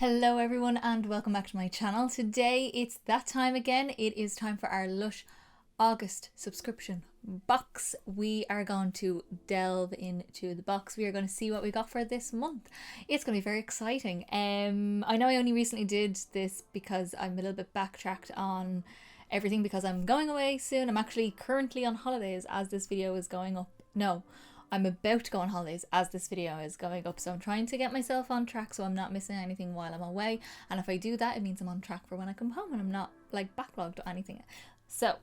Hello everyone and welcome back to my channel. Today it's that time again. It is time for our Lush August subscription box. We are going to delve into the box. We are going to see what we got for this month. It's going to be very exciting. I know I only recently did this because I'm a little bit backtracked on everything because I'm going away soon. I'm actually currently on holidays as this video is going up. No, I'm about to go on holidays as this video is going up, so I'm trying to get myself on track so I'm not missing anything while I'm away, and if I do that it means I'm on track for when I come home and I'm not like backlogged or anything. So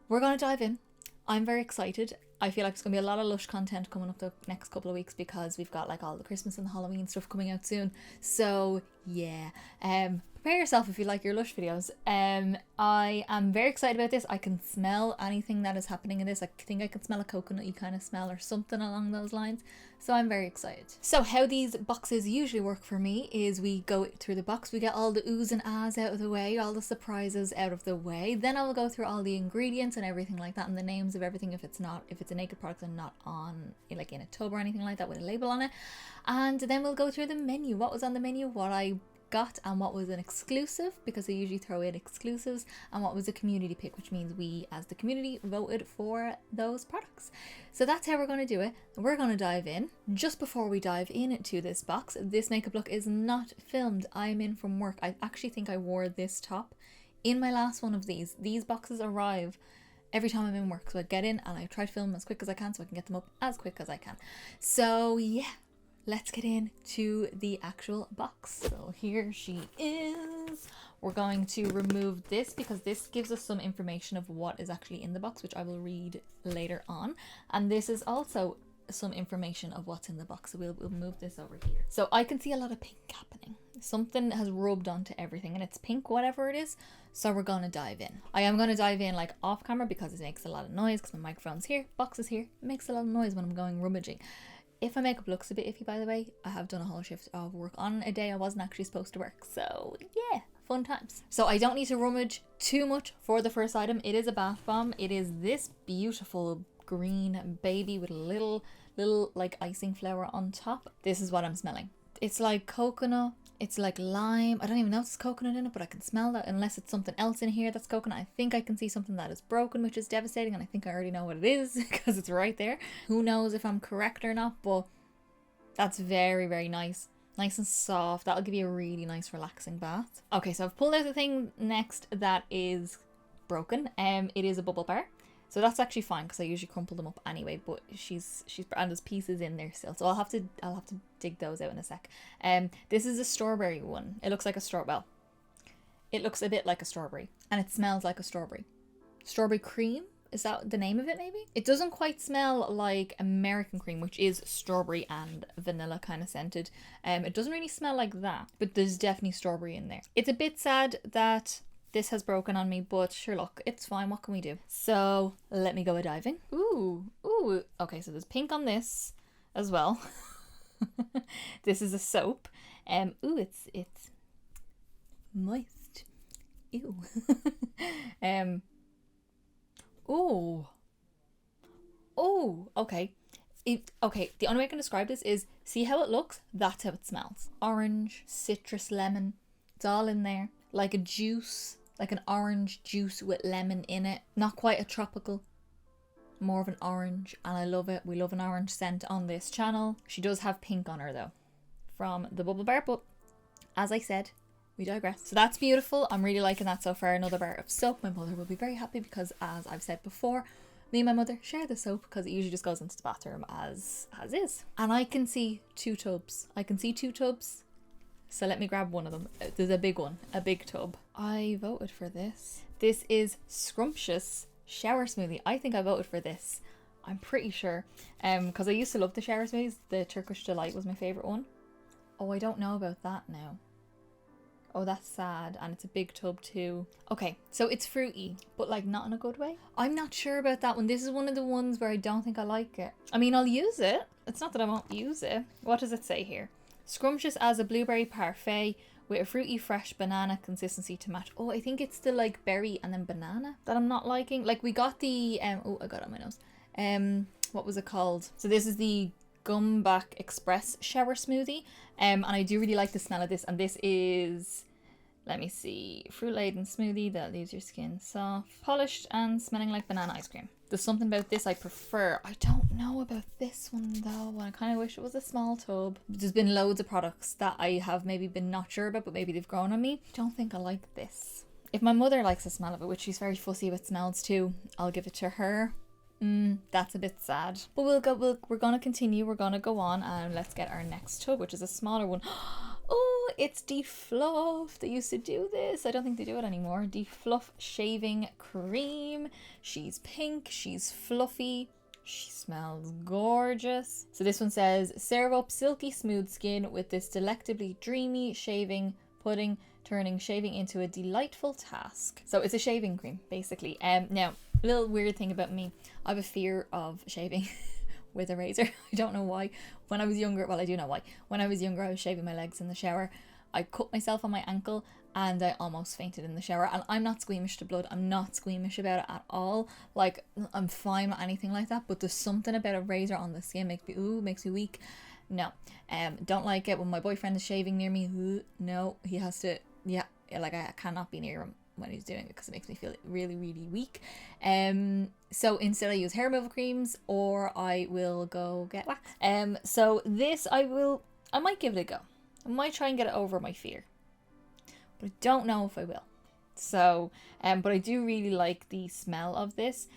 we're going to dive in. I'm very excited. I feel like there's going to be a lot of Lush content coming up the next couple of weeks because we've got like all the Christmas and the Halloween stuff coming out soon. So yeah, prepare yourself if you like your Lush videos. I am very excited about this. I can smell anything that is happening in this. I think I can smell a coconut-y kind of smell or something along those lines. So I'm very excited. So how these boxes usually work for me is we go through the box, we get all the oohs and ahs out of the way, all the surprises out of the way. Then I will go through all the ingredients and everything like that and the names of everything if it's a naked product and not on like in a tub or anything like that with a label on it. And then we'll go through the menu, what was on the menu, what I got and what was an exclusive, because I usually throw in exclusives, and what was a community pick, which means we as the community voted for those products. So that's how we're going to do it. We're going to dive in. Just before we dive into this box, this makeup look is not filmed. I'm in from work. I actually think I wore this top in my last one of these. These boxes arrive every time I'm in work, so I get in and I try to film as quick as I can so I can get them up as quick as I can. So yeah, let's get into the actual box. So here she is. We're going to remove this because this gives us some information of what is actually in the box, which I will read later on. And this is also some information of what's in the box. So we'll move this over here. So I can see a lot of pink happening. Something has rubbed onto everything and it's pink, whatever it is. So we're going to dive in. I am going to dive in like off camera because it makes a lot of noise because my microphone's here, box is here. It makes a lot of noise when I'm going rummaging. If my makeup looks a bit iffy, by the way, I have done a whole shift of work on a day I wasn't actually supposed to work. So yeah, fun times. So I don't need to rummage too much for the first item. It is a bath bomb. It is this beautiful green baby with a little like icing flower on top. This is what I'm smelling. It's like coconut. It's like lime. I don't even know if it's coconut in it, but I can smell that unless it's something else in here that's coconut. I think I can see something that is broken, which is devastating, and I think I already know what it is because it's right there. Who knows if I'm correct or not, but that's very, very nice. Nice and soft. That'll give you a really nice relaxing bath. Okay, so I've pulled out the thing next that is broken. It is a bubble bar. So that's actually fine because I usually crumple them up anyway, but she's and there's pieces in there still. So I'll have to dig those out in a sec. This is a strawberry one. It looks like a well, it looks a bit like a strawberry and it smells like a strawberry. Strawberry cream? Is that the name of it maybe? It doesn't quite smell like American cream, which is strawberry and vanilla kind of scented. It doesn't really smell like that, but there's definitely strawberry in there. It's a bit sad that this has broken on me, but sure, look, it's fine. What can we do? So let me go a diving. Ooh. Okay, so there's pink on this as well. This is a soap. Ooh, it's moist. Ew. Okay. Okay, the only way I can describe this is, see how it looks? That's how it smells. Orange, citrus, lemon. It's all in there. Like a juice. Like an orange juice with lemon in it. Not quite a tropical, more of an orange, and I love it. We love an orange scent on this channel. She does have pink on her though from the bubble bar, but as I said, we digress. So that's beautiful. I'm really liking that so far. Another bar of soap. My mother will be very happy because, as I've said before, me and my mother share the soap because it usually just goes into the bathroom as is. And I can see two tubs. So let me grab one of them. There's a big one, a big tub. I voted for this. This is Scrumptious Shower Smoothie. I think I voted for this. I'm pretty sure. Because I used to love the shower smoothies. The Turkish Delight was my favourite one. Oh, I don't know about that now. Oh, that's sad. And it's a big tub too. Okay, so it's fruity, but like not in a good way. I'm not sure about that one. This is one of the ones where I don't think I like it. I mean, I'll use it. It's not that I won't use it. What does it say here? Scrumptious as a blueberry parfait with a fruity fresh banana consistency to match. Oh, I think it's the like berry and then banana that I'm not liking. Like we got the oh, I got it on my nose. What was it called? So this is the Gumback Express Shower Smoothie. And I do really like the smell of this. And this is, let me see, fruit-laden smoothie that leaves your skin soft, polished, and smelling like banana ice cream. There's something about this I prefer. I don't know about this one though. I kind of wish it was a small tub. There's been loads of products that I have maybe been not sure about, but maybe they've grown on me. Don't think I like this. If my mother likes the smell of it, which she's very fussy with smells too, I'll give it to her. That's a bit sad. But we're gonna continue. We're gonna go on and let's get our next tub, which is a smaller one. Oh, it's Defluff. They used to do this. I don't think they do it anymore. Defluff shaving cream. She's pink. She's fluffy. She smells gorgeous. So this one says, serve up silky smooth skin with this delectably dreamy shaving pudding, turning shaving into a delightful task. So it's a shaving cream, basically. Now, a little weird thing about me. I have a fear of shaving with a razor. I don't know why. When I was younger, well, I do know why. When I was younger, I was shaving my legs in the shower. I cut myself on my ankle and I almost fainted in the shower. And I'm not squeamish to blood. I'm not squeamish about it at all. Like, I'm fine with anything like that. But there's something about a razor on the skin makes me weak. No. Don't like it when my boyfriend is shaving near me. No, he has to, like I cannot be near him when he's doing it because it makes me feel really, really weak. So instead I use hair removal creams or I will go get wax. So this I might give it a go. I might try and get it over my fear, but I don't know if I will. So, but I do really like the smell of this.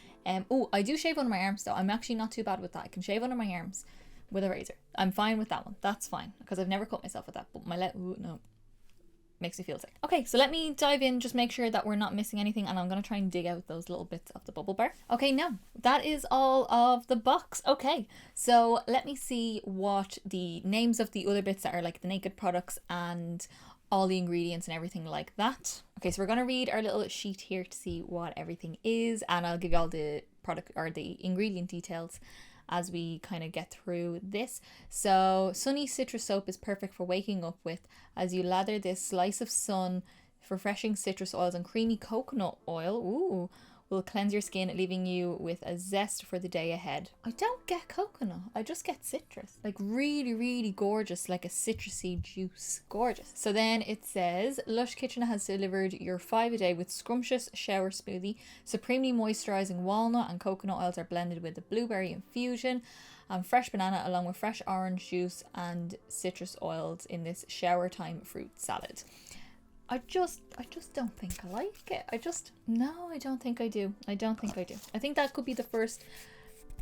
Oh, I do shave under my arms though. I'm actually not too bad with that. I can shave under my arms with a razor. I'm fine with that one. That's fine because I've never cut myself with that. But my leg, no. Makes me feel sick. Okay, so let me dive in, just make sure that we're not missing anything, and I'm going to try and dig out those little bits of the bubble bar. Okay, now that is all of the box. Okay, so let me see what the names of the other bits that are like the naked products and all the ingredients and everything like that. Okay, so we're going to read our little sheet here to see what everything is, and I'll give you all the product or the ingredient details as we kind of get through this. So sunny citrus soap is perfect for waking up with as you lather this slice of sun, refreshing citrus oils and creamy coconut oil will cleanse your skin, leaving you with a zest for the day ahead. I don't get coconut, I just get citrus. Like really, really gorgeous, like a citrusy juice. Gorgeous. So then it says, Lush Kitchen has delivered your 5 a day with scrumptious shower smoothie. Supremely moisturizing walnut and coconut oils are blended with the blueberry infusion and fresh banana along with fresh orange juice and citrus oils in this shower time fruit salad. I just don't think I like it. I don't think I do. I think that could be the first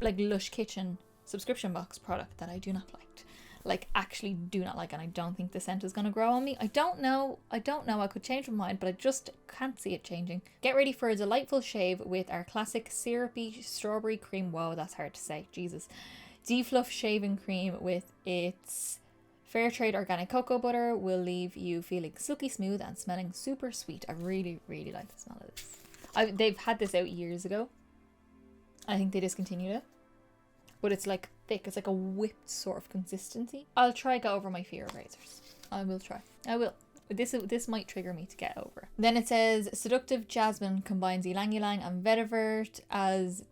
like Lush Kitchen subscription box product that I do not like. Like actually do not like, and I don't think the scent is going to grow on me. I don't know. I could change my mind, but I just can't see it changing. Get ready for a delightful shave with our classic syrupy strawberry cream. Whoa, that's hard to say. Jesus. Defluff shaving cream with its fair trade organic cocoa butter will leave you feeling silky smooth and smelling super sweet. I really, really like the smell of this. They've had this out years ago. I think they discontinued it. But it's like thick. It's like a whipped sort of consistency. I'll try get over my fear of razors. I will try. I will. This might trigger me to get over. Then it says, seductive jasmine combines ylang ylang and vetiver as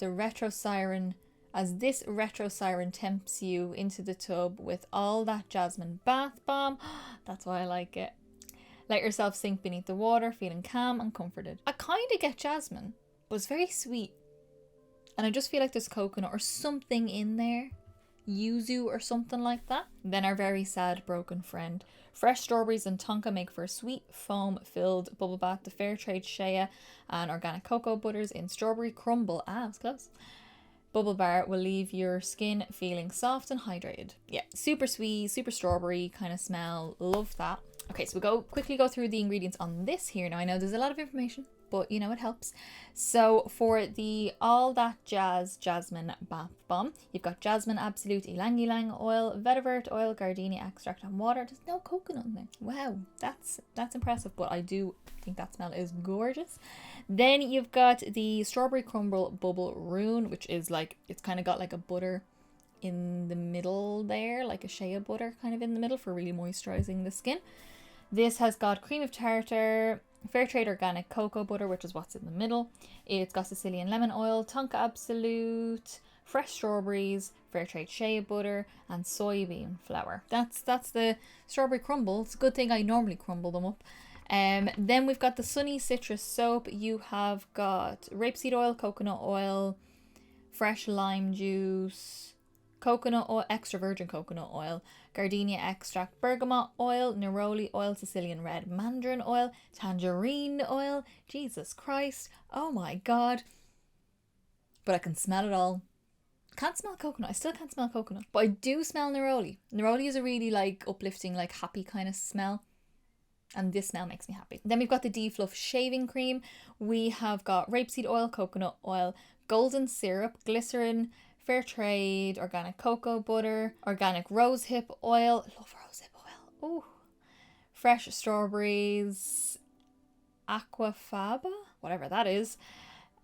this retro siren tempts you into the tub with all that jasmine bath bomb. That's why I like it. Let yourself sink beneath the water, feeling calm and comforted. I kind of get jasmine, but it's very sweet. And I just feel like there's coconut or something in there. Yuzu or something like that. Then our very sad broken friend. Fresh strawberries and tonka make for a sweet foam-filled bubble bath. The fair trade shea and organic cocoa butters in strawberry crumble. Ah, it's close. Bubble bar will leave your skin feeling soft and hydrated. Yeah, super sweet, super strawberry kind of smell. Love that. Okay, so we'll quickly go through the ingredients on this here. Now I know there's a lot of information, but you know it helps. So for the All That Jazz Jasmine Bath Bomb, you've got jasmine absolute ylang ylang oil, vetiver oil, gardenia extract and water. There's no coconut in there. Wow, that's impressive, but I do think that smell is gorgeous. Then you've got the strawberry crumble bubble rune, which is like, it's kind of got like a butter in the middle there, like a shea butter kind of in the middle for really moisturizing the skin. This has got cream of tartar, fair trade organic cocoa butter, which is what's in the middle. It's got Sicilian lemon oil, tonka absolute, fresh strawberries, fair trade shea butter, and soybean flour. That's the strawberry crumble. It's a good thing I normally crumble them up. Then we've got the Sunny Citrus Soap. You have got rapeseed oil, coconut oil, fresh lime juice, coconut oil, extra virgin coconut oil, gardenia extract, bergamot oil, neroli oil, Sicilian red mandarin oil, tangerine oil. Jesus Christ. Oh my God. But I can smell it all. Can't smell coconut. I still can't smell coconut. But I do smell neroli. Neroli is a really like uplifting, like happy kind of smell. And this smell makes me happy. Then we've got the D-Fluff shaving cream. We have got rapeseed oil, coconut oil, golden syrup, glycerin, fair trade, organic cocoa butter, organic rosehip oil. Love rosehip oil. Oh. Fresh strawberries, aquafaba, whatever that is.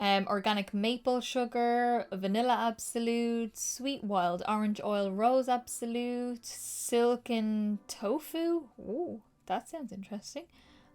Organic maple sugar, vanilla absolute, sweet wild orange oil, rose absolute, silken tofu. Ooh, that sounds interesting.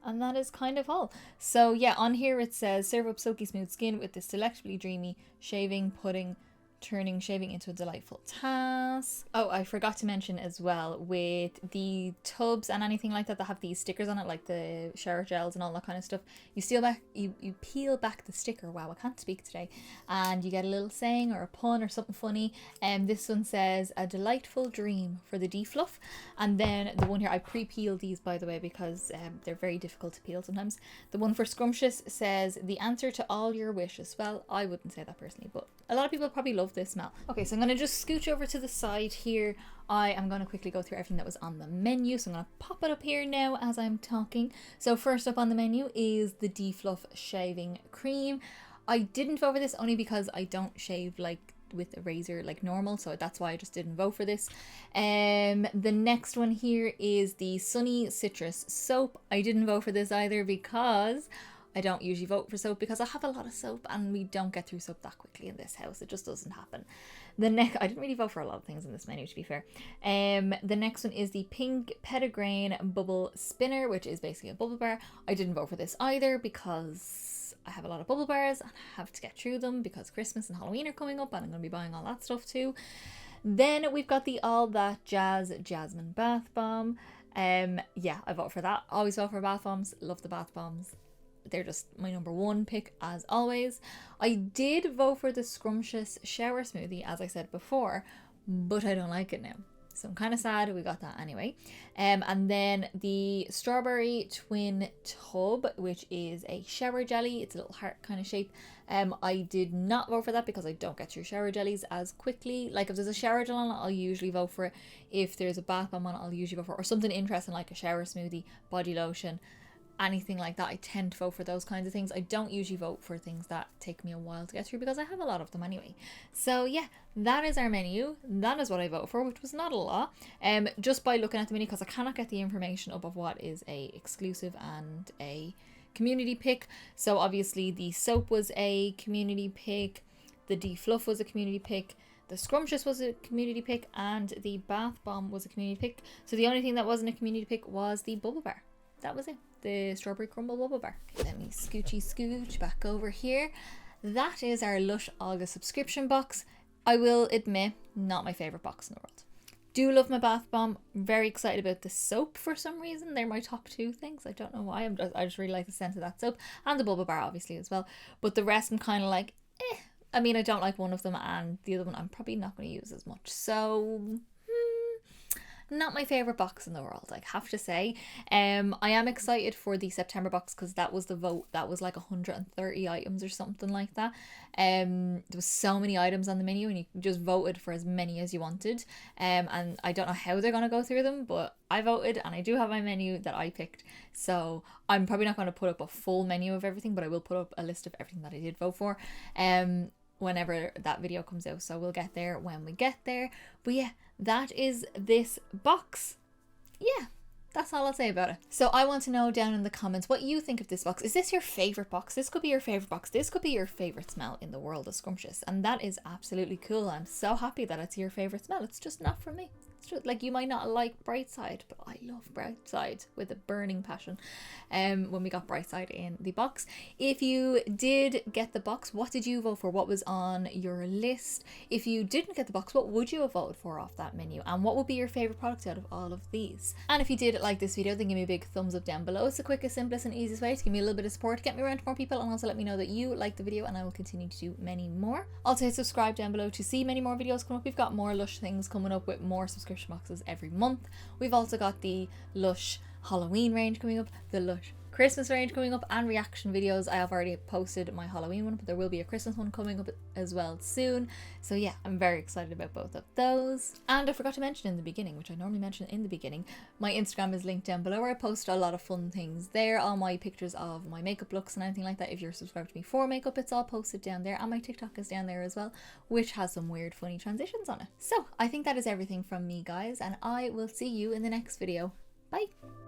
And that is kind of all. So yeah, on here it says serve up silky smooth skin with this delectably dreamy shaving pudding, turning shaving into a delightful task. Oh, I forgot to mention as well, with the tubs and anything like that have these stickers on it, like the shower gels and all that kind of stuff, you peel back the sticker. Wow, I can't speak today. And you get a little saying or a pun or something funny. And this one says a delightful dream for the D-Fluff. And then the one here, I pre-peeled these by the way because they're very difficult to peel sometimes. The one for Scrumptious says the answer to all your wishes. Well, I wouldn't say that personally, but a lot of people probably love this smell. Okay, so I'm going to just scooch over to the side here. I am going to quickly go through everything that was on the menu. So I'm going to pop it up here now as I'm talking. So first up on the menu is the D-Fluff shaving cream. I didn't vote for this only because I don't shave like with a razor like normal, so that's why I just didn't vote for this. The next one here is the Sunny Citrus Soap. I didn't vote for this either because I don't usually vote for soap because I have a lot of soap and we don't get through soap that quickly in this house. It just doesn't happen. I didn't really vote for a lot of things in this menu, to be fair. The next one is the Pink Petitgrain Bubble Spinner, which is basically a bubble bar. I didn't vote for this either because I have a lot of bubble bars and I have to get through them because Christmas and Halloween are coming up and I'm going to be buying all that stuff too. Then we've got the All That Jazz Jasmine Bath Bomb. Yeah, I vote for that. Always vote for bath bombs. Love the bath bombs. They're just my number one pick as always. I did vote for the Scrumptious Shower Smoothie, as I said before, but I don't like it now. So I'm kind of sad we got that anyway. And then the Strawberry Twin Tub, which is a shower jelly. It's a little heart kind of shape. I did not vote for that because I don't get through shower jellies as quickly. Like if there's a shower gel on it, I'll usually vote for it. If there's a bath bomb on it, I'll usually vote for it. Or something interesting like a shower smoothie, body lotion, anything like that. I tend to vote for those kinds of things. I don't usually vote for things that take me a while to get through because I have a lot of them anyway. So yeah, that is our menu. That is what I vote for, which was not a lot. Just by looking at the menu, because I cannot get the information up of what is a exclusive and a community pick. So obviously the soap was a community pick, the D-Fluff was a community pick, the Scrumptious was a community pick, and the Bath Bomb was a community pick. So the only thing that wasn't a community pick was the bubble bar. That was it. The Strawberry Crumble Bubble Bar. Let me scooch back over here. That is our Lush August subscription box. I will admit, not my favourite box in the world. Do love my bath bomb. Very excited about the soap for some reason. They're my top two things. I don't know why. I just really like the scent of that soap. And the bubble bar obviously as well. But the rest I'm kind of like, eh. I mean, I don't like one of them and the other one I'm probably not going to use as much. So not my favorite box in the world, I have to say. I am excited for the September box because that was the vote. That was like 130 items or something like that. There was so many items on the menu and you just voted for as many as you wanted. And I don't know how they're going to go through them, but I voted and I do have my menu that I picked. So I'm probably not going to put up a full menu of everything, but I will put up a list of everything that I did vote for. Whenever that video comes out, so we'll get there when we get there. But yeah, that is this box. Yeah, that's all I'll say about it. So I want to know down in the comments what you think of this box. Is this your favorite box? This could be your favorite box. This could be your favorite smell in the world of Scrumptious, and that is absolutely cool. I'm so happy that it's your favorite smell. It's just not for me. like, you might not like Brightside, but I love Brightside with a burning passion. When we got Brightside in the box. If you did get the box, what did you vote for? What was on your list? If you didn't get the box, what would you have voted for off that menu? And what would be your favorite product out of all of these? And if you did like this video, then give me a big thumbs up down below. It's the quickest, simplest and easiest way to give me a little bit of support, get me around to more people, and also let me know that you like the video, and I will continue to do many more. Also hit subscribe down below to see many more videos come up. We've got more Lush things coming up with more subscription boxes every month. We've also got the Lush Halloween range coming up, the Lush Christmas range coming up, and reaction videos. I have already posted my Halloween one, but there will be a Christmas one coming up as well soon. So yeah, I'm very excited about both of those. And I forgot to mention in the beginning, which I normally mention in the beginning, my Instagram is linked down below, where I post a lot of fun things there, all my pictures of my makeup looks and anything like that. If you're subscribed to me for makeup, it's all posted down there, and my TikTok is down there as well, which has some weird funny transitions on it. So I think that is everything from me, guys, and I will see you in the next video. Bye!